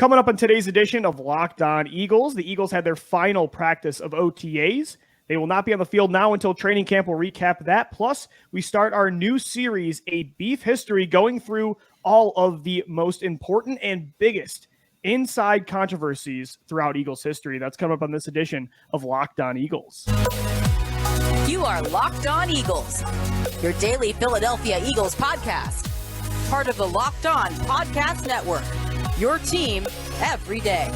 Coming up on today's edition of Locked On Eagles, the Eagles had their final practice of OTAs. They will not be on the field now until training camp. We'll recap that. Plus, we start our new series, A Beef History, going through all of the most important and biggest inside controversies throughout Eagles history. That's coming up on this edition of Locked On Eagles. You are Locked On Eagles, your daily Philadelphia Eagles podcast. Part of the Locked On Podcast Network, your team every day.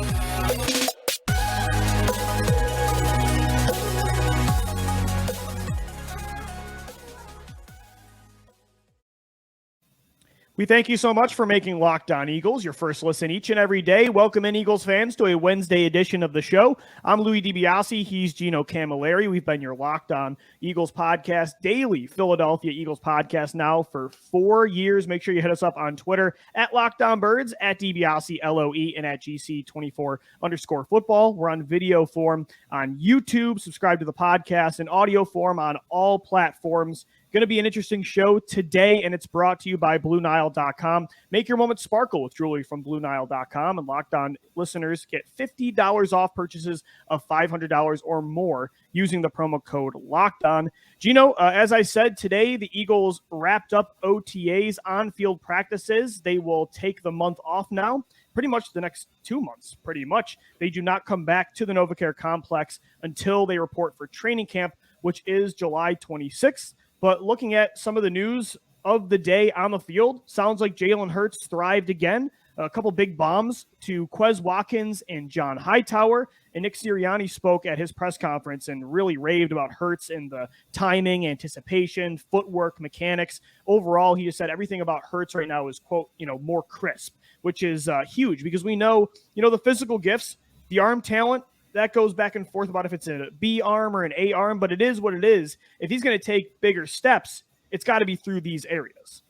We thank you so much for making Locked On Eagles your first listen each and every day. Welcome in, Eagles fans, to a Wednesday edition of the show. I'm Louie DiBiase. He's Gino Camilleri. We've been your Locked On Eagles podcast, daily Philadelphia Eagles podcast now for 4 years. Make sure you hit us up on Twitter at Locked On Birds, at DiBiase LOE, and at GC24_football. We're on video form on YouTube. Subscribe to the podcast and audio form on all platforms. Going to be an interesting show today, and it's brought to you by BlueNile.com. Make your moment sparkle with jewelry from BlueNile.com, and Locked On listeners get $50 off purchases of $500 or more using the promo code LOCKEDON. Gino, as I said, today the Eagles wrapped up OTAs, on-field practices. They will take the month off now, pretty much the next 2 months, pretty much. They do not come back to the NovaCare complex until they report for training camp, which is July 26th. But looking at some of the news of the day on the field, sounds like Jalen Hurts thrived again. A couple big bombs to Quez Watkins and John Hightower. And Nick Sirianni spoke at his press conference and really raved about Hurts and the timing, anticipation, footwork, mechanics. Overall, he just said everything about Hurts right now is, quote, more crisp, which is huge because we know, the physical gifts, the arm talent, that goes back and forth about if it's a B arm or an A arm, but it is what it is. If he's going to take bigger steps, it's got to be through these areas.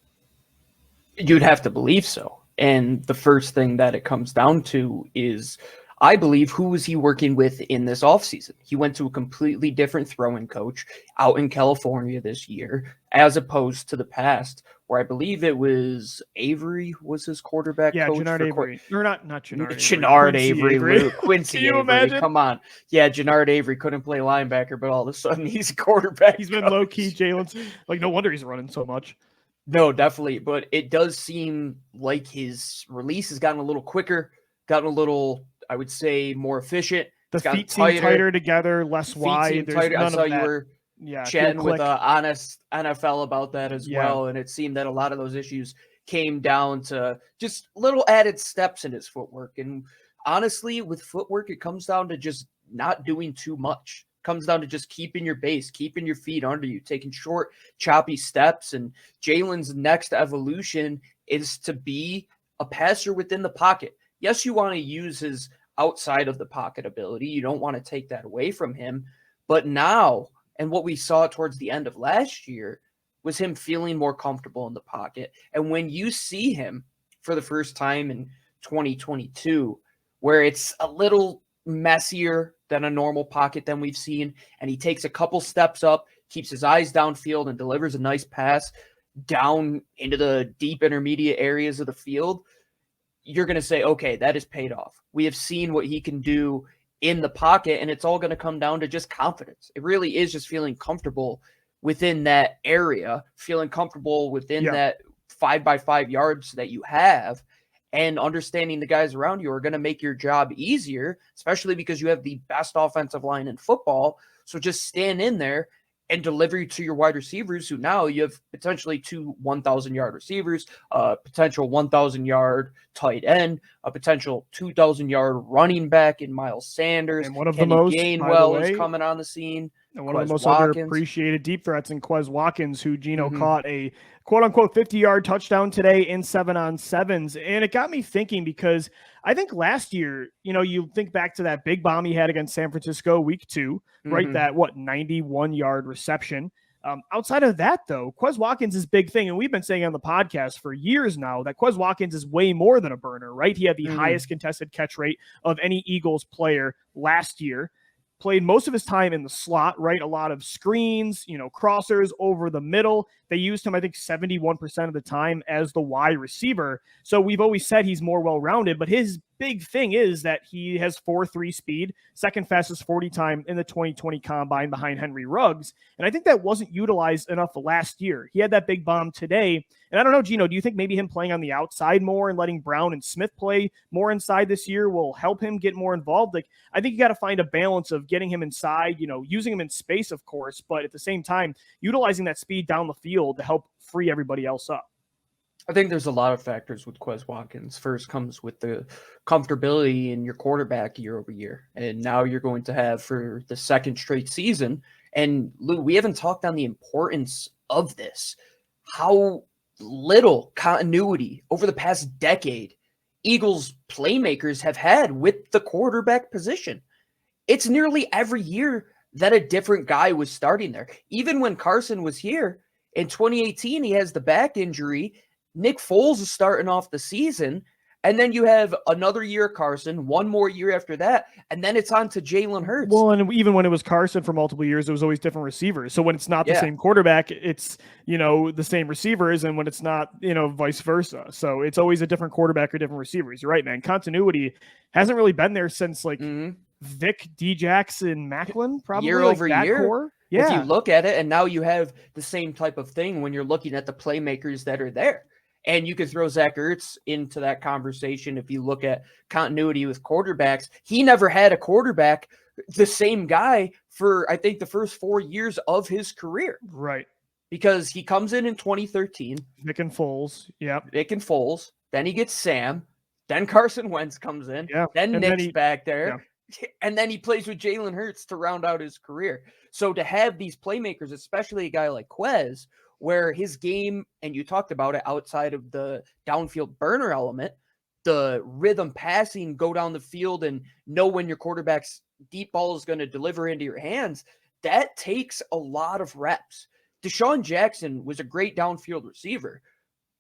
You'd have to believe so. And the first thing that it comes down to is, I believe, who was he working with in this offseason? He went to a completely different throwing coach out in California this year, as opposed to the past, where I believe it was Avery was his quarterback coach. Jannard Avery. Or not Jannard Avery. Jannard Avery. Quincy Can you Avery. imagine? Come on. Yeah, Jannard Avery couldn't play linebacker, but all of a sudden he's a quarterback. He's been low-key, Jalen's. No wonder he's running so much. No, definitely. But it does seem like his release has gotten a little quicker, gotten a little, I would say, more efficient. The feet seem tighter together, less wide. There's none I saw you were chatting with Honest NFL about that as well, and it seemed that a lot of those issues came down to just little added steps in his footwork. And honestly, with footwork, it comes down to just not doing too much. It comes down to just keeping your base, keeping your feet under you, taking short, choppy steps. And Jalen's next evolution is to be a passer within the pocket. Yes, you want to use his outside of the pocket ability. You don't want to take that away from him. But now, and what we saw towards the end of last year, was him feeling more comfortable in the pocket. And when you see him for the first time in 2022, where it's a little messier than a normal pocket than we've seen, and he takes a couple steps up, keeps his eyes downfield, and delivers a nice pass down into the deep intermediate areas of the field, you're going to say, okay, that is paid off. We have seen what he can do in the pocket, and it's all going to come down to just confidence. It really is just feeling comfortable within that area, feeling comfortable within that 5x5 yards that you have, and understanding the guys around you are going to make your job easier, especially because you have the best offensive line in football. So just stand in there and deliver to your wide receivers, who now you have potentially 2 1,000-yard receivers, a potential 1,000-yard tight end, a potential 2,000-yard running back in Miles Sanders. And one of Kenny the most, Gainwell is coming on the scene. And one of the most underappreciated deep threats in Quez Watkins, who Gino caught a quote-unquote 50-yard touchdown today in 7-on-7s. And it got me thinking because I think last year, you think back to that big bomb he had against San Francisco week 2, right? That, 91-yard reception. Outside of that, though, Quez Watkins is big thing. And we've been saying on the podcast for years now that Quez Watkins is way more than a burner, right? He had the highest contested catch rate of any Eagles player last year. Played most of his time in the slot, right? A lot of screens, crossers over the middle. They used him, I think, 71% of the time as the wide receiver. So we've always said he's more well-rounded, but his big thing is that he has 4.3 speed, second fastest 40 time in the 2020 combine behind Henry Ruggs. And I think that wasn't utilized enough last year. He had that big bomb today. And I don't know, Gino, do you think maybe him playing on the outside more and letting Brown and Smith play more inside this year will help him get more involved? Like, I think you got to find a balance of getting him inside, using him in space, of course, but at the same time, utilizing that speed down the field to help free everybody else up. I think there's a lot of factors with Quez Watkins. First comes with the comfortability in your quarterback year over year. And now you're going to have for the second straight season. And Lou, we haven't talked on the importance of this. How little continuity over the past decade Eagles playmakers have had with the quarterback position. It's nearly every year that a different guy was starting there. Even when Carson was here in 2018, he has the back injury. Nick Foles is starting off the season, and then you have another year of Carson, one more year after that, and then it's on to Jalen Hurts. Well, and even when it was Carson for multiple years, it was always different receivers. So when it's not the same quarterback, it's, the same receivers, and when it's not, vice versa. So it's always a different quarterback or different receivers. You're right, man. Continuity hasn't really been there since, Vic, D. Jackson, Macklin, probably year over year. Core. Yeah. If you look at it, and now you have the same type of thing when you're looking at the playmakers that are there. And you could throw Zach Ertz into that conversation. If you look at continuity with quarterbacks, he never had a quarterback, the same guy for, I think, the first 4 years of his career. Right. Because he comes in 2013. Vic and Foles. Yeah. Vic and Foles. Then he gets Sam. Then Carson Wentz comes in. Yeah. Then Nick's back there. Yeah. And then he plays with Jalen Hurts to round out his career. So to have these playmakers, especially a guy like Quez, where his game, and you talked about it outside of the downfield burner element, the rhythm passing, go down the field and know when your quarterback's deep ball is going to deliver into your hands, that takes a lot of reps. DeSean Jackson was a great downfield receiver,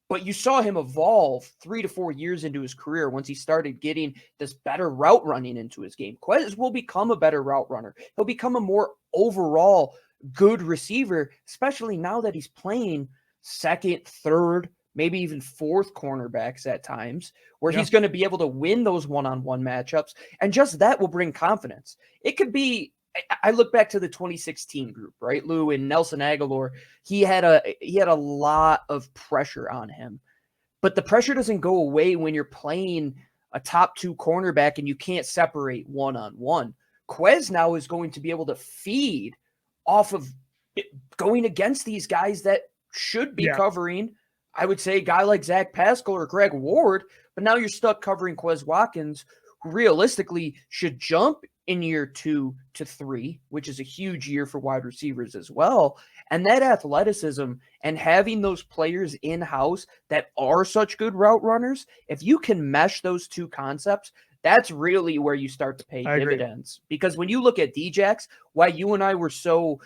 but you saw him evolve 3 to 4 years into his career once he started getting this better route running into his game. Quez will become a better route runner. He'll become a more overall good receiver, especially now that he's playing second, third, maybe even fourth cornerbacks at times, where he's going to be able to win those one-on-one matchups. And just that will bring confidence. It could be, I look back to the 2016 group, right? Lou and Nelson Aguilar, he had a lot of pressure on him, but the pressure doesn't go away when you're playing a top 2 cornerback and you can't separate one-on-one. Quez now is going to be able to feed off of going against these guys that should be covering, I would say, a guy like Zach Pascal or Greg Ward, but now you're stuck covering Quez Watkins, who realistically should jump in year 2 to 3, which is a huge year for wide receivers as well. And that athleticism and having those players in-house that are such good route runners, if you can mesh those two concepts, that's really where you start to pay dividends. Because when you look at D-Jax, why you and I were so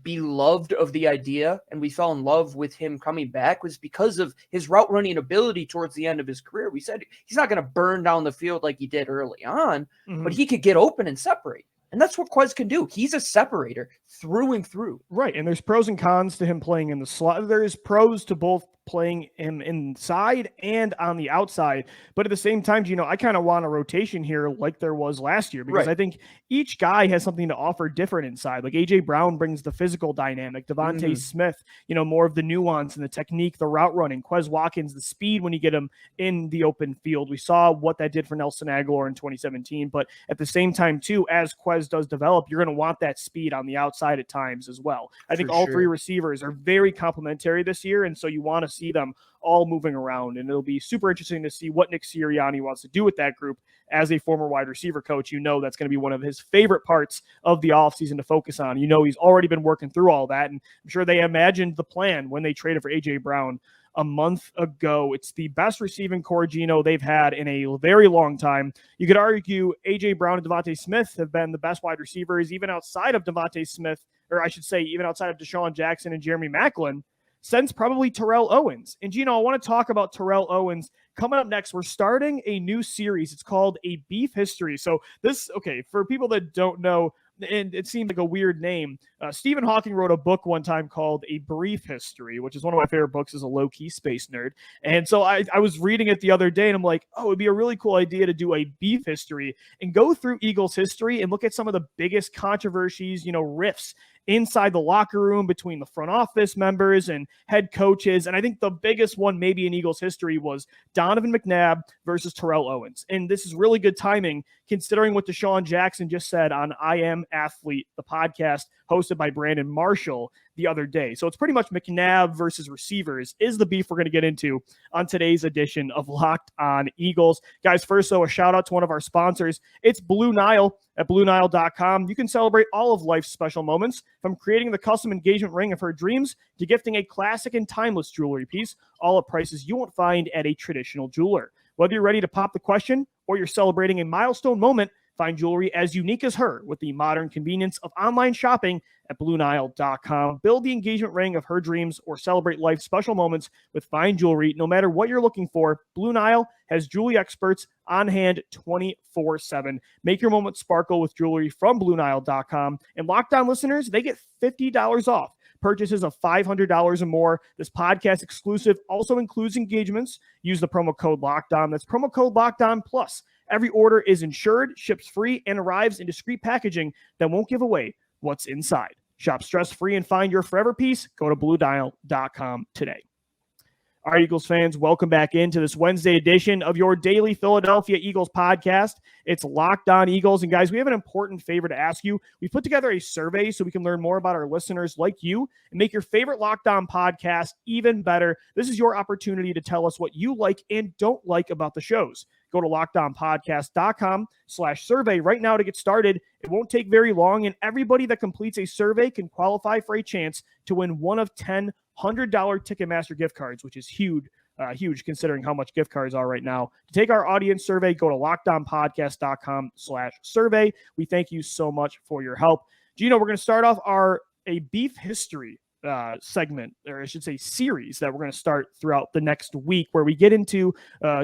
beloved of the idea and we fell in love with him coming back was because of his route running ability towards the end of his career. We said he's not going to burn down the field like he did early on, but he could get open and separate. And that's what Quez can do. He's a separator through and through. Right. And there's pros and cons to him playing in the slot. There's pros to both playing him inside and on the outside. But at the same time, I kind of want a rotation here like there was last year, because I think each guy has something to offer different inside. Like A.J. Brown brings the physical dynamic. Devontae Smith, more of the nuance and the technique, the route running. Quez Watkins, the speed when you get him in the open field. We saw what that did for Nelson Aguilar in 2017. But at the same time, too, as Quez does develop, you're going to want that speed on the outside at times as well. I think all three receivers are very complementary this year, and so you want to see them all moving around, and it'll be super interesting to see what Nick Sirianni wants to do with that group. As a former wide receiver coach, that's going to be one of his favorite parts of the offseason to focus on. He's already been working through all that, and I'm sure they imagined the plan when they traded for A.J. Brown a month ago. It's the best receiving core, Gino, they've had in a very long time. You could argue A.J. Brown and Devontae Smith have been the best wide receivers, even outside of Devontae Smith, or I should say even outside of DeSean Jackson and Jeremy Maclin, since probably Terrell Owens. And Gino, I want to talk about Terrell Owens coming up next. We're starting a new series. It's called A Beef History. So for people that don't know and it seemed like a weird name. Stephen Hawking wrote a book one time called A Brief History, which is one of my favorite books as a low-key space nerd. And so I was reading it the other day, and I'm like, oh, it'd be a really cool idea to do a beef history and go through Eagles history and look at some of the biggest controversies, rifts inside the locker room between the front office members and head coaches. And I think the biggest one maybe in Eagles history was Donovan McNabb versus Terrell Owens. And this is really good timing considering what DeSean Jackson just said on I Am Athlete, the podcast hosted by Brandon Marshall the other day. So it's pretty much McNabb versus receivers is the beef we're going to get into on today's edition of Locked On Eagles. Guys, first, though, a shout out to one of our sponsors. It's Blue Nile at BlueNile.com. You can celebrate all of life's special moments, from creating the custom engagement ring of her dreams to gifting a classic and timeless jewelry piece, all at prices you won't find at a traditional jeweler. Whether you're ready to pop the question or you're celebrating a milestone moment, find jewelry as unique as her with the modern convenience of online shopping at BlueNile.com. Build the engagement ring of her dreams or celebrate life's special moments with fine jewelry. No matter what you're looking for, Blue Nile has jewelry experts on hand 24/7. Make your moment sparkle with jewelry from BlueNile.com. And Locked On listeners, they get $50 off purchases of $500 or more. This podcast exclusive also includes engagements. Use the promo code LOCKEDON. That's promo code LOCKEDON plus. Every order is insured, ships free, and arrives in discreet packaging that won't give away what's inside. Shop stress-free and find your forever piece. Go to BlueNile.com today. All right, Eagles fans, welcome back into this Wednesday edition of your daily Philadelphia Eagles podcast. It's Locked On Eagles. And guys, we have an important favor to ask you. We put together a survey so we can learn more about our listeners like you and make your favorite Locked On podcast even better. This is your opportunity to tell us what you like and don't like about the shows. Go to LockedOnPodcast.com/survey right now to get started. It won't take very long, and everybody that completes a survey can qualify for a chance to win one of 10 $100 Ticketmaster gift cards, which is huge considering how much gift cards are right now. To take our audience survey, go to LockedOnPodcast.com/survey. We thank you so much for your help. Gino, we're going to start off a beef history segment, or I should say series, that we're going to start throughout the next week, where we get into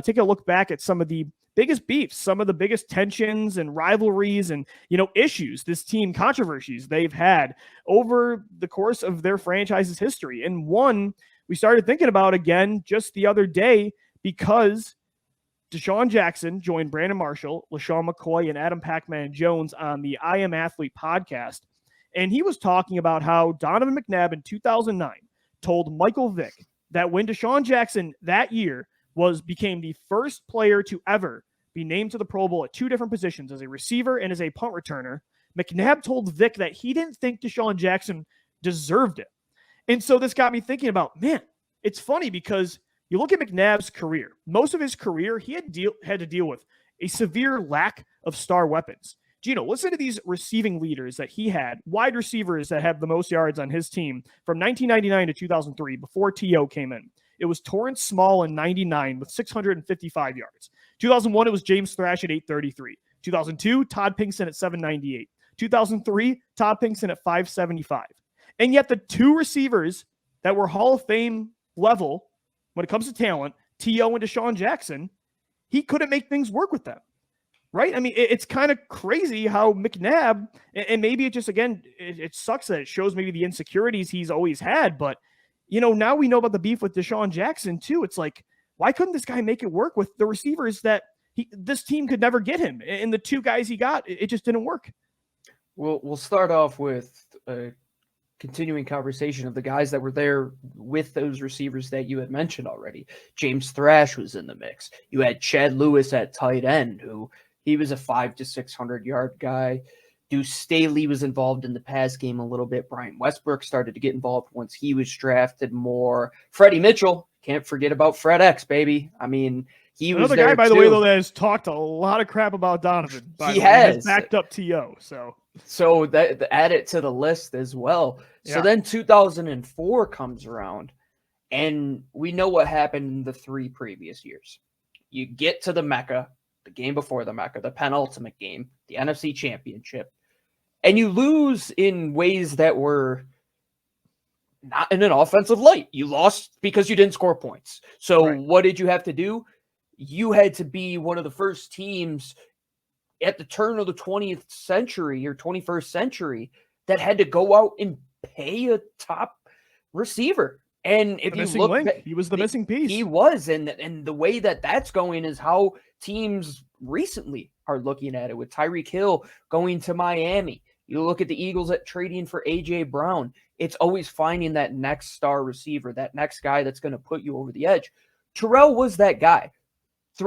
take a look back at some of the biggest beefs, some of the biggest tensions and rivalries and issues, this team controversies they've had over the course of their franchise's history. And one we started thinking about again just the other day, because DeSean Jackson joined Brandon Marshall, LaShawn McCoy, and Adam Pac-Man Jones on the I Am Athlete podcast. And he was talking about how Donovan McNabb in 2009 told Michael Vick that when DeSean Jackson that year became the first player to ever be named to the Pro Bowl at two different positions, as a receiver and as a punt returner, McNabb told Vick that he didn't think DeSean Jackson deserved it. And so this got me thinking about, man, it's funny because you look at McNabb's career. Most of his career, he had to deal with a severe lack of star weapons. Gino, listen to these receiving leaders that he had, wide receivers that had the most yards on his team from 1999 to 2003, before T.O. came in. It was Torrance Small in 99 with 655 yards. 2001, it was James Thrash at 833. 2002, Todd Pinkston at 798. 2003, Todd Pinkston at 575. And yet the two receivers that were Hall of Fame level when it comes to talent, T.O. and DeSean Jackson, he couldn't make things work with them. Right? I mean, it's kind of crazy how McNabb, and maybe it just, again, it sucks that it shows maybe the insecurities he's always had, but, now we know about the beef with DeSean Jackson too. It's like, why couldn't this guy make it work with the receivers that this team could never get him? And the two guys he got, it just didn't work. We'll start off with a continuing conversation of the guys that were there with those receivers that you had mentioned already. James Thrash was in the mix. You had Chad Lewis at tight end, who he was a 500 to 600 yard guy. Deuce Staley was involved in the pass game a little bit. Brian Westbrook started to get involved once he was drafted more. Freddie Mitchell, can't forget about Fred X, baby. I mean, he was another guy, by the way, though, that has talked a lot of crap about Donovan. He has backed up T.O. So that add it to the list as well. Yeah. So then 2004 comes around, and we know what happened in the 3 previous years. You get to the Mecca, the game before the Mecca, the penultimate game, the NFC Championship, and you lose in ways that were not in an offensive light. You lost because you didn't score points. So What did you have to do? You had to be one of the first teams at the turn of the 20th century or 21st century that had to go out and pay a top receiver. And if you look, he was the missing piece. He was, and the way that that's going is how teams recently are looking at it, with Tyreek Hill going to Miami. You look at the Eagles at trading for A.J. Brown. It's always finding that next star receiver, that next guy that's going to put you over the edge. Terrell was that guy.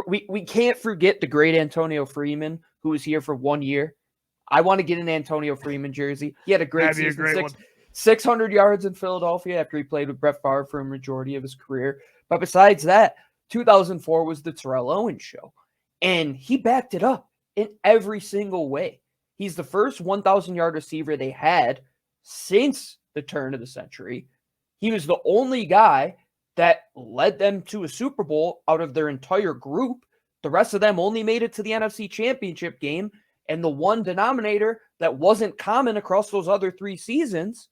We can't forget the great Antonio Freeman, who was here for 1 year. I want to get an Antonio Freeman jersey. He had a great season, 600 yards in Philadelphia after he played with Brett Favre for a majority of his career. But besides that, 2004 was the Terrell Owens show, and he backed it up in every single way. He's the first 1,000-yard receiver they had since the turn of the century. He was the only guy that led them to a Super Bowl out of their entire group. The rest of them only made it to the NFC Championship game, and the one denominator that wasn't common across those other 3 seasons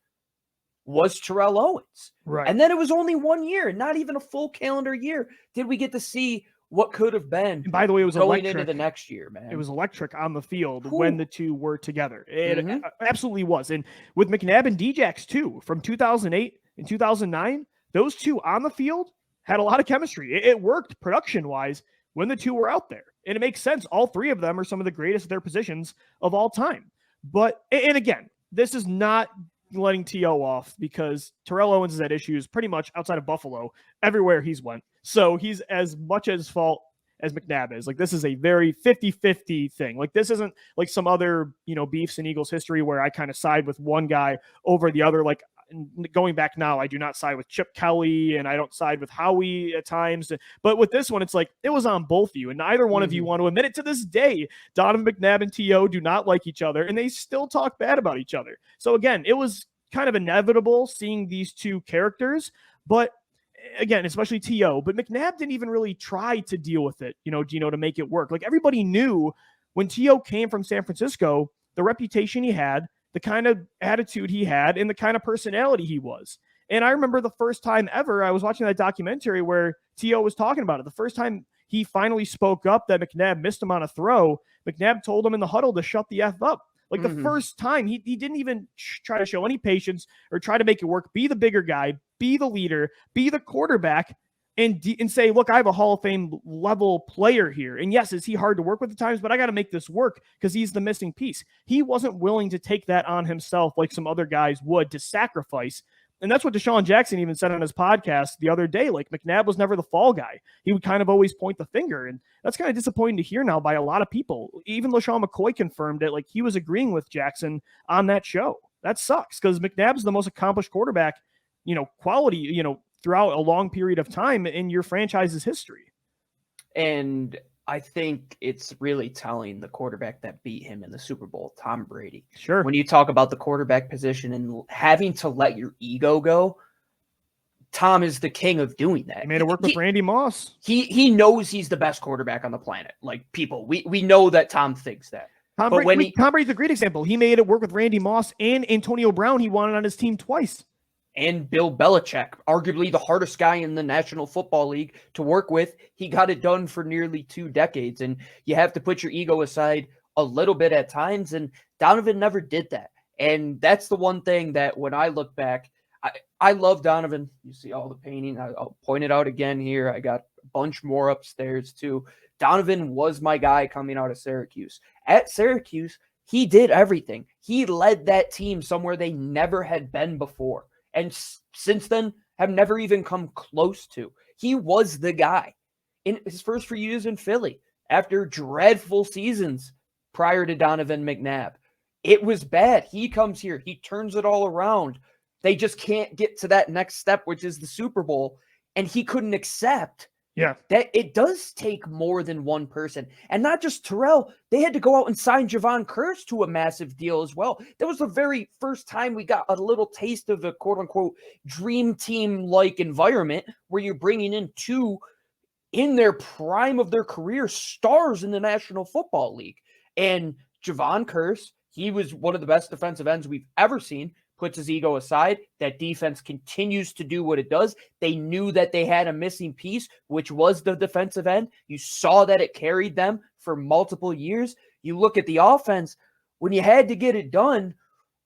was Terrell Owens. Right. And then it was only 1 year, not even a full calendar year, did we get to see what could have been. And by the way, it was going into the next year, man. It was electric on the field when the two were together. It absolutely was. And with McNabb and Djax too, from 2008 and 2009, those two on the field had a lot of chemistry. It worked production-wise when the two were out there. And it makes sense. All 3 of them are some of the greatest at their positions of all time. But, and again, this is not letting T.O. off, because Terrell Owens has had issues pretty much outside of Buffalo everywhere he's went. So he's as much at his fault as McNabb is. Like, this is a very 50-50 thing. Like, this isn't like some other, beefs in Eagles history where I kind of side with one guy over the other. Like, going back now, I do not side with Chip Kelly, and I don't side with Howie at times. But with this one, it's like it was on both of you, and neither one of you want to admit it to this day. Donovan McNabb and T.O. do not like each other, and they still talk bad about each other. So again, it was kind of inevitable seeing these two characters, but again, especially T.O., but McNabb didn't even really try to deal with it, Gino, to make it work. Like, everybody knew when T.O. came from San Francisco, the reputation he had, the kind of attitude he had, and the kind of personality he was. And I remember the first time ever I was watching that documentary where T.O. was talking about it. The first time he finally spoke up that McNabb missed him on a throw, McNabb told him in the huddle to shut the F up. Like, the first time, he didn't even try to show any patience or try to make it work. Be the bigger guy, be the leader, be the quarterback, and say, look, I have a Hall of Fame level player here. And yes, is he hard to work with at times, but I got to make this work because he's the missing piece. He wasn't willing to take that on himself like some other guys would, to sacrifice. And that's what DeSean Jackson even said on his podcast the other day. Like, McNabb was never the fall guy. He would kind of always point the finger. And that's kind of disappointing to hear now by a lot of people. Even LaShawn McCoy confirmed it. Like, he was agreeing with Jackson on that show. That sucks, because McNabb's the most accomplished quarterback, quality, throughout a long period of time in your franchise's history. And I think it's really telling, the quarterback that beat him in the Super Bowl, Tom Brady. Sure. When you talk about the quarterback position and having to let your ego go, Tom is the king of doing that. He made it work with Randy Moss. He knows he's the best quarterback on the planet. Like, people, we know that Tom thinks that. Tom Brady's a great example. He made it work with Randy Moss and Antonio Brown. He wanted on his team twice. And Bill Belichick, arguably the hardest guy in the National Football League to work with. He got it done for nearly 2 decades. And you have to put your ego aside a little bit at times. And Donovan never did that. And that's the one thing that when I look back, I love Donovan. You see all the painting. I'll point it out again here. I got a bunch more upstairs too. Donovan was my guy coming out of Syracuse. At Syracuse, he did everything. He led that team somewhere they never had been before. And since then, have never even come close to. He was the guy in his first few years in Philly after dreadful seasons prior to Donovan McNabb. It was bad. He comes here. He turns it all around. They just can't get to that next step, which is the Super Bowl. And he couldn't accept that it does take more than one person. And not just Terrell. They had to go out and sign Javon Curse to a massive deal as well. That was the very first time we got a little taste of a quote-unquote dream team-like environment where you're bringing in 2 in their prime of their career stars in the National Football League. And Javon Curse, he was one of the best defensive ends we've ever seen. Puts his ego aside. That defense continues to do what it does. They knew that they had a missing piece, which was the defensive end. You saw that it carried them for multiple years. You look at the offense, when you had to get it done,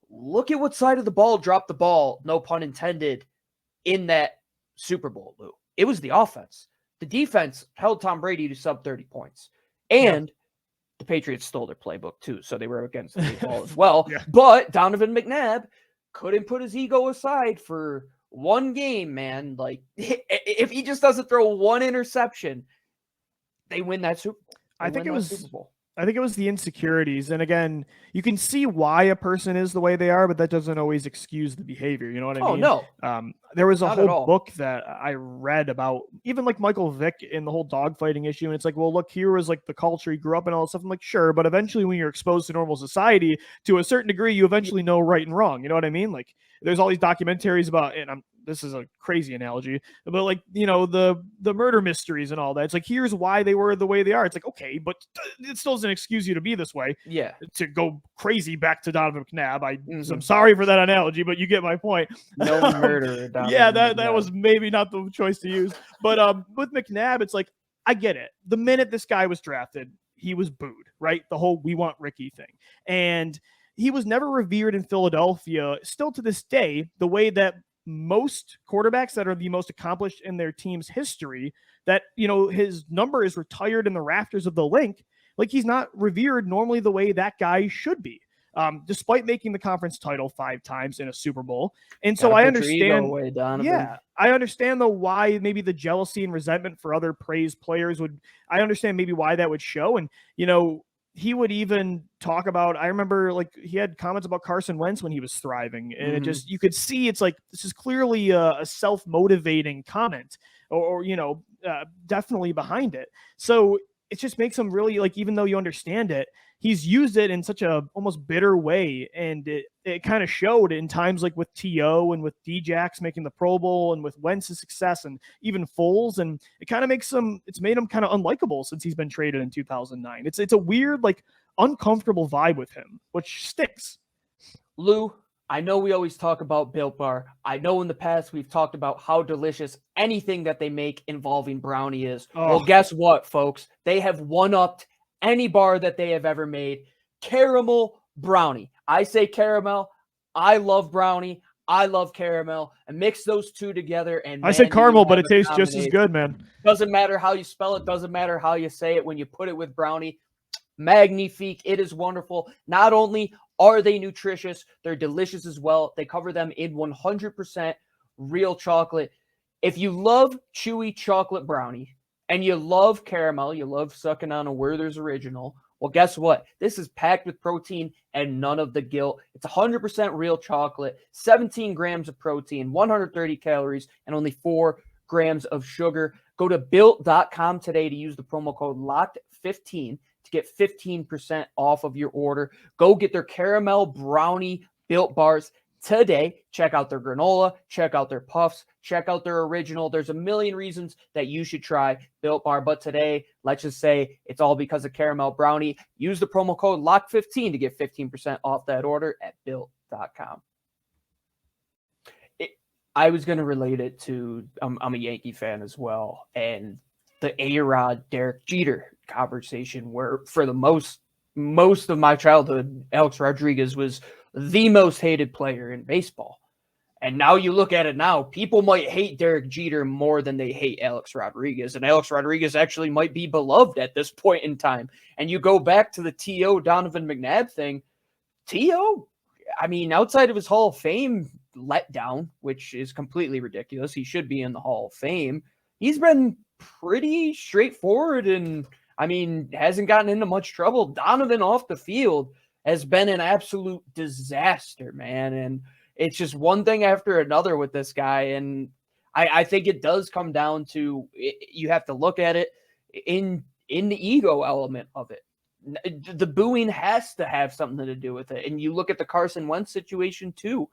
look at what side of the ball dropped the ball, no pun intended, in that Super Bowl, Lou. It was the offense. The defense held Tom Brady to sub 30 points. And the Patriots stole their playbook too, so they were against the ball as well. But Donovan McNabb couldn't put his ego aside for one game, man. Like, if he just doesn't throw one interception, they win that Super Bowl. I think it was the insecurities. And again, you can see why a person is the way they are, but that doesn't always excuse the behavior. You know what I mean? Oh, no. There was a whole book that I read about even like Michael Vick and the whole dogfighting issue. And it's like, well, look, here was like the culture he grew up in, all this stuff. I'm like, sure. But eventually when you're exposed to normal society to a certain degree, you eventually know right and wrong. You know what I mean? Like there's all these documentaries about, and this is a crazy analogy, but like, you know, the murder mysteries and all that. It's like, here's why they were the way they are. It's like, okay, but it still doesn't excuse you to be this way. Yeah. To go crazy back to Donovan McNabb. I'm sorry for that analogy, but you get my point. No murder. Yeah, that was maybe not the choice to use. But with McNabb, it's like, I get it. The minute this guy was drafted, he was booed, right? The whole "we want Ricky" thing. And he was never revered in Philadelphia, still to this day, the way that most quarterbacks that are the most accomplished in their team's history, that, you know, his number is retired in the rafters of the Link. Like, he's not revered normally the way that guy should be, despite making the conference title 5 times in a Super Bowl. And so I understand, I understand though why maybe the jealousy and resentment for other praised players I understand maybe why that would show. And, you know, he would even talk about, I remember like he had comments about Carson Wentz when he was thriving, and it just, you could see it's like, this is clearly a self-motivating comment or you know, definitely behind it. So it just makes him really, like, even though you understand it, he's used it in such a almost bitter way. And it kind of showed in times like with T.O. and with D-Jax making the Pro Bowl and with Wentz's success and even Foles. And it kind of makes him, it's made him kind of unlikable since he's been traded in 2009. It's a weird, like, uncomfortable vibe with him, which sticks. Lou, I know we always talk about Built Bar. I know in the past we've talked about how delicious anything that they make involving brownie is. Well, guess what, folks? They have one-upped any bar that they have ever made. Caramel brownie. I say caramel. I love brownie. I love caramel. And mix those two together. And I said caramel, but it tastes just as good, man. Doesn't matter how you spell it. Doesn't matter how you say it. When you put it with brownie, magnifique. It is wonderful. Not only are they nutritious, they're delicious as well. They cover them in 100% real chocolate. If you love chewy chocolate brownie and you love caramel, you love sucking on a Werther's Original, well, guess what? This is packed with protein and none of the guilt. It's 100% real chocolate, 17 grams of protein, 130 calories, and only 4 grams of sugar. Go to Built.com today to use the promo code LOCKED15 to get 15% off of your order. Go get their caramel brownie Built Bars today. Check out their granola, check out their puffs, check out their original. There's a million reasons that you should try Built Bar, but today, let's just say it's all because of caramel brownie. Use the promo code LOCK15 to get 15% off that order at Built.com. I was going to relate it to, I'm a Yankee fan as well, and the A-Rod Derek Jeter conversation, where for the most of my childhood, Alex Rodriguez was the most hated player in baseball. And now you look at it now, people might hate Derek Jeter more than they hate Alex Rodriguez. And Alex Rodriguez actually might be beloved at this point in time. And you go back to the T.O. Donovan McNabb thing. T.O., I mean, outside of his Hall of Fame letdown, which is completely ridiculous, he should be in the Hall of Fame, he's been pretty straightforward and, I mean, hasn't gotten into much trouble. Donovan off the field has been an absolute disaster, man. And it's just one thing after another with this guy. And I think it does come down to, you have to look at it in the ego element of it. The booing has to have something to do with it. And you look at the Carson Wentz situation too.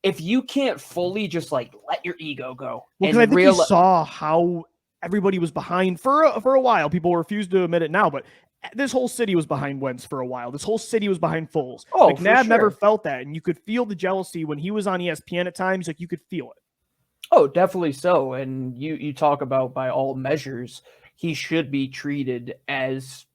If you can't fully just like let your ego go. Well, because I think you saw how everybody was behind for a while. People refuse to admit it now, but this whole city was behind Wentz for a while. This whole city was behind Foles. McNabb never felt that, and you could feel the jealousy when he was on ESPN at times. Like, you could feel it. Oh, definitely so. And you talk about, by all measures, he should be treated as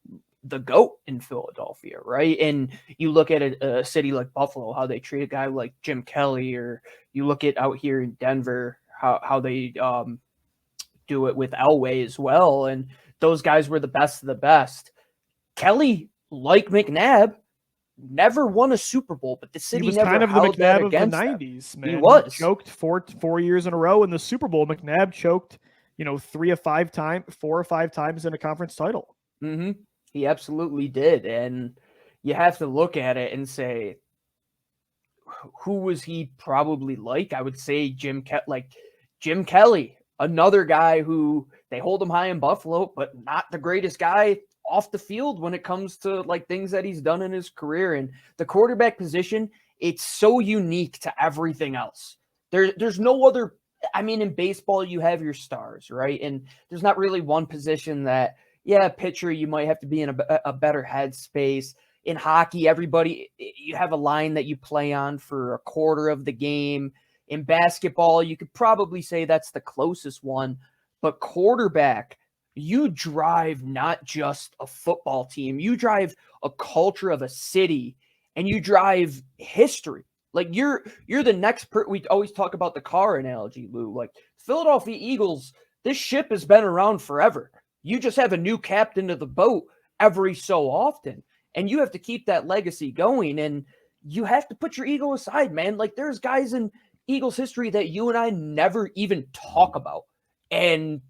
the GOAT in Philadelphia, right? And you look at a city like Buffalo, how they treat a guy like Jim Kelly, or you look at out here in Denver, how they do it with Elway as well. And those guys were the best of the best. Kelly, like McNabb, never won a Super Bowl, but the city was never kind of the held that McNabb of the against 90s, them. man. He was. Choked four years in a row in the Super Bowl. McNabb choked, 4 or 5 times in a conference title. Mm-hmm. He absolutely did. And you have to look at it and say, who was he probably like? I would say Jim Kelly, another guy who they hold him high in Buffalo, but not the greatest guy off the field when it comes to like things that he's done in his career. And the quarterback position, it's so unique to everything else. There's no other. I mean, in baseball, you have your stars, right? And there's not really one position that, pitcher, you might have to be in a better headspace. In hockey, you have a line that you play on for a quarter of the game. In basketball, you could probably say that's the closest one. But quarterback, you drive not just a football team, you drive a culture of a city, and you drive history. Like you're the next we always talk about the car analogy, Lou. Like Philadelphia Eagles, this ship has been around forever. You just have a new captain of the boat every so often, and you have to keep that legacy going, and you have to put your ego aside, man. Like there's guys in Eagles history that you and I never even talk about, and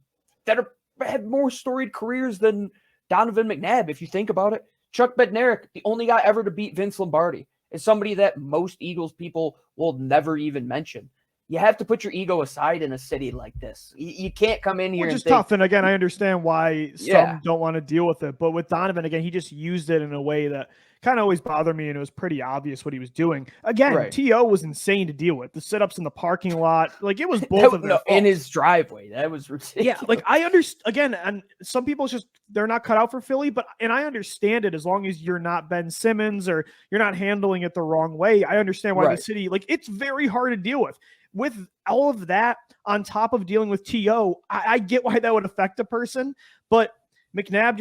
that have more storied careers than Donovan McNabb. If you think about it, Chuck Bednarik, the only guy ever to beat Vince Lombardi, is somebody that most Eagles people will never even mention. You have to put your ego aside in a city like this. You can't come in here Which and is tough. And again, I understand why some don't want to deal with it. But with Donovan, again, he just used it in a way that kind of always bothered me, and it was pretty obvious what he was doing. Again, right. T.O. was insane to deal with. The sit-ups in the parking lot, like it was both of them. In his driveway. That was ridiculous. Yeah, like I understand, again, and some people they're not cut out for Philly, and I understand it as long as you're not Ben Simmons or you're not handling it the wrong way. I understand why the city, like it's very hard to deal with. With all of that on top of dealing with T.O., I get why that would affect a person, but McNabb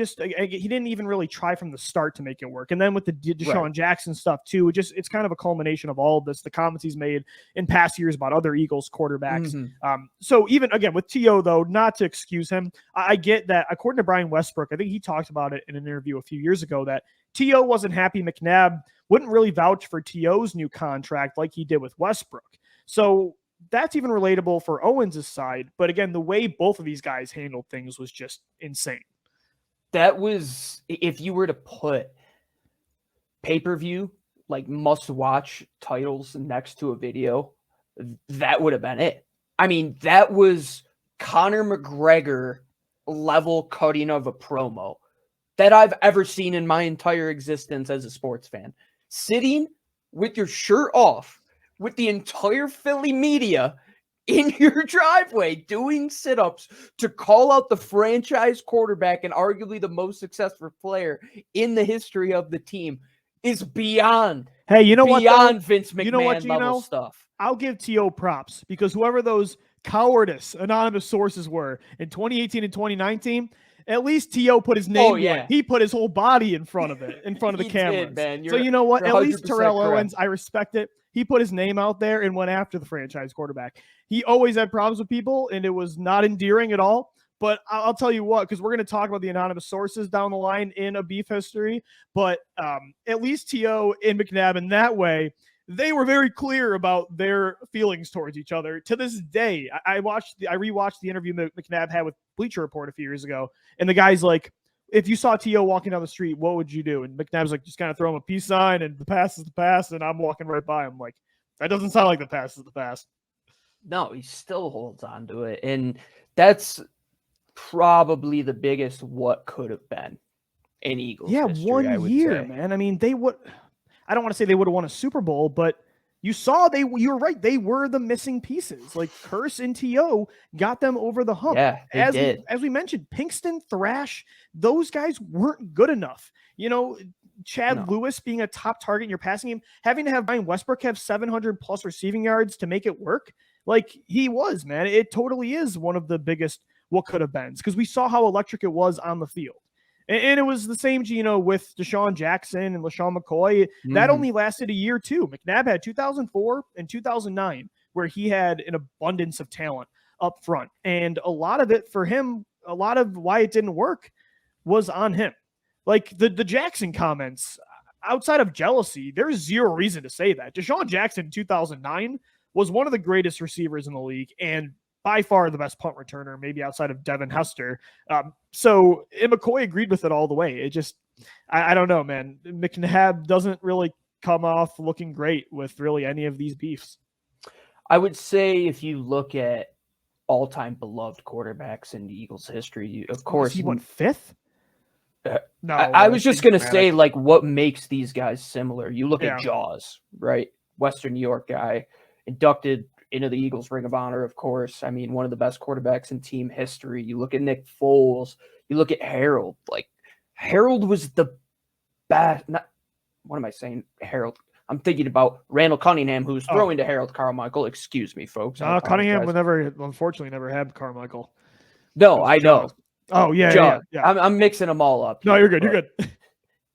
he didn't even really try from the start to make it work. And then with the DeSean Jackson stuff too, it's kind of a culmination of all of this, the comments he's made in past years about other Eagles quarterbacks. Mm-hmm. So even again with T.O. though, not to excuse him, I get that according to Brian Westbrook, I think he talked about it in an interview a few years ago that T.O. wasn't happy McNabb wouldn't really vouch for T.O.'s new contract like he did with Westbrook. So that's even relatable for Owens' side. But again, the way both of these guys handled things was just insane. That was, if you were to put pay-per-view, like must-watch titles next to a video, that would have been it. I mean, that was Conor McGregor level cutting of a promo that I've ever seen in my entire existence as a sports fan. Sitting with your shirt off, with the entire Philly media in your driveway doing sit-ups to call out the franchise quarterback and arguably the most successful player in the history of the team is beyond. Hey, you know what? Beyond Vince McMahon level stuff. I'll give T.O. props because whoever those cowardice anonymous sources were in 2018 and 2019, at least T.O. put his name to it. He put his whole body in front of it, in front of the cameras. So you know what? At least Terrell Owens, I respect it. He put his name out there and went after the franchise quarterback. He always had problems with people, and it was not endearing at all. But I'll tell you what, because we're going to talk about the anonymous sources down the line in a beef history. But at least T.O. and McNabb in that way, they were very clear about their feelings towards each other. To this day, I rewatched the interview McNabb had with Bleacher Report a few years ago, and the guy's like, if you saw T.O. walking down the street, what would you do? And McNabb's like, just kind of throw him a peace sign, and the pass is the pass, and I'm walking right by him. Like, that doesn't sound like the pass is the pass. No, he still holds on to it. And that's probably the biggest what could have been in Eagles history, 1 year, man. I mean, I don't want to say they would have won a Super Bowl, but you saw you were right. They were the missing pieces. Like Curse and T.O. got them over the hump. Yeah, they did. As we mentioned, Pinkston, Thrash, those guys weren't good enough. Chad Lewis being a top target in your passing game, having to have Brian Westbrook have 700 plus receiving yards to make it work. Like he was, man. It totally is one of the biggest what could have been because we saw how electric it was on the field. And it was the same, Gino, with DeSean Jackson and LaShawn McCoy. That only lasted a year, too. McNabb had 2004 and 2009, where he had an abundance of talent up front. And a lot of it for him, a lot of why it didn't work was on him. Like the Jackson comments, outside of jealousy, there's zero reason to say that. DeSean Jackson in 2009 was one of the greatest receivers in the league and by far the best punt returner, maybe outside of Devin Hester. And McCoy agreed with it all the way. It just, I don't know, man. McNabb doesn't really come off looking great with really any of these beefs. I would say if you look at all-time beloved quarterbacks in the Eagles history, of course. He went fifth? No. I was just going to say, like, what makes these guys similar? You look at Jaws, right? Western New York guy, inducted into the Eagles Ring of Honor, of course. I mean, one of the best quarterbacks in team history. You look at Nick Foles. You look at Harold. Like, Harold was the best. What am I saying? Harold. I'm thinking about Randall Cunningham, who's throwing to Harold Carmichael. Excuse me, folks. Cunningham would unfortunately never had Carmichael. No, I know. Oh, yeah. I'm mixing them all up. No, you're good. You're good.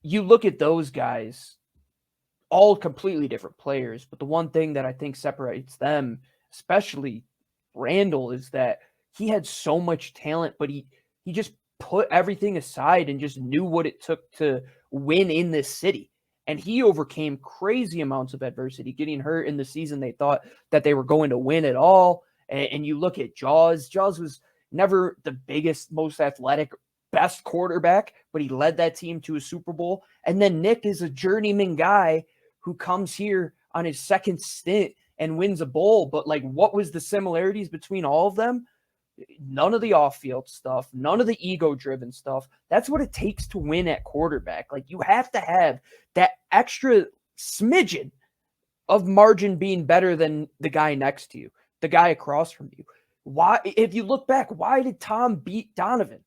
You look at those guys, all completely different players, but the one thing that I think separates them, especially Randall, is that he had so much talent, but he just put everything aside and just knew what it took to win in this city. And he overcame crazy amounts of adversity, getting hurt in the season they thought that they were going to win it all. And you look at Jaws. Jaws was never the biggest, most athletic, best quarterback, but he led that team to a Super Bowl. And then Nick is a journeyman guy who comes here on his second stint and wins a bowl. But, like, what was the similarities between all of them? None of the off-field stuff, none of the ego-driven stuff. That's what it takes to win at quarterback. Like, you have to have that extra smidgen of margin being better than the guy next to you, the guy across from you. Why, if you look back, why did Tom beat Donovan?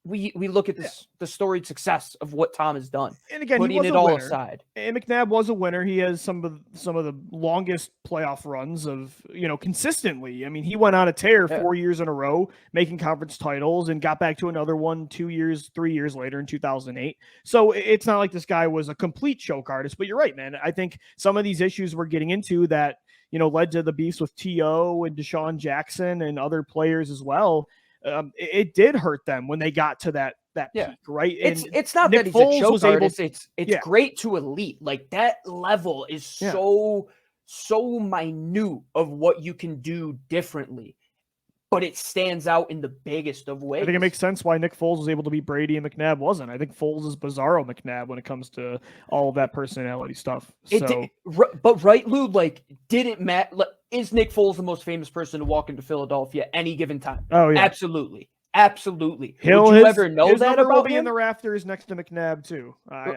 We look at this, the storied success of what Tom has done, and again, putting it all aside. And McNabb was a winner. He has some of the longest playoff runs of, consistently. I mean, he went on a tear 4 years in a row, making conference titles, and got back to another one 3 years later in 2008. So it's not like this guy was a complete choke artist. But you're right, man. I think some of these issues we're getting into that led to the beefs with T.O. and DeSean Jackson and other players as well. It did hurt them when they got to that peak, right? And it's not Nick that he's Foles a choke artist. It's great to elite. Like, that level is so minute of what you can do differently, but it stands out in the biggest of ways. I think it makes sense why Nick Foles was able to beat Brady and McNabb wasn't. I think Foles is bizarro McNabb when it comes to all of that personality stuff. But right, Lou, like, didn't matter. Is Nick Foles the most famous person to walk into Philadelphia any given time? Oh, yeah. Absolutely. Would you ever know that about about him? him? In the rafters next to McNabb too.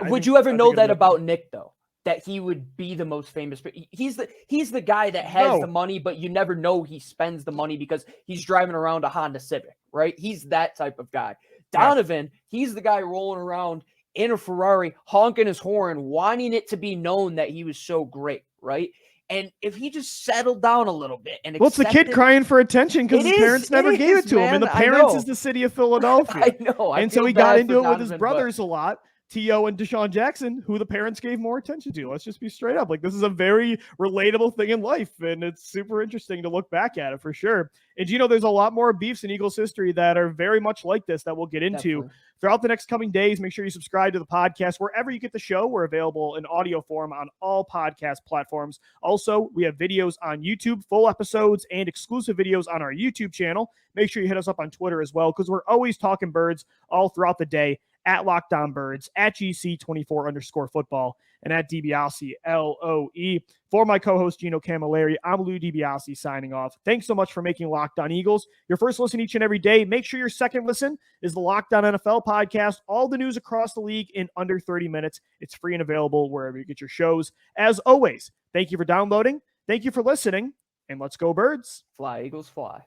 Would you ever know that about Nick, though? That he would be the most famous? He's the guy that has the money, but you never know he spends the money because he's driving around a Honda Civic, right? He's that type of guy. Donovan, he's the guy rolling around in a Ferrari, honking his horn, wanting it to be known that he was so great, right? And if he just settled down a little bit and it's the kid crying for attention because his parents never gave it to him, and the parents is the city of Philadelphia. I know. And so he got into it with his brothers a lot. T.O. and DeSean Jackson, who the parents gave more attention to. Let's just be straight up. Like, this is a very relatable thing in life, and it's super interesting to look back at it for sure. And, there's a lot more beefs in Eagles history that are very much like this that we'll get into throughout the next coming days. Make sure you subscribe to the podcast. Wherever you get the show, we're available in audio form on all podcast platforms. Also, we have videos on YouTube, full episodes, and exclusive videos on our YouTube channel. Make sure you hit us up on Twitter as well, because we're always talking birds all throughout the day. At Locked On Birds, at GC24_football, and at DiBiase LOE. For my co-host Gino Camilleri, I'm Lou DiBiase signing off. Thanks so much for making Locked On Eagles your first listen each and every day. Make sure your second listen is the Locked On NFL podcast. All the news across the league in under 30 minutes. It's free and available wherever you get your shows. As always, thank you for downloading. Thank you for listening, and let's go Birds. Fly, Eagles, fly.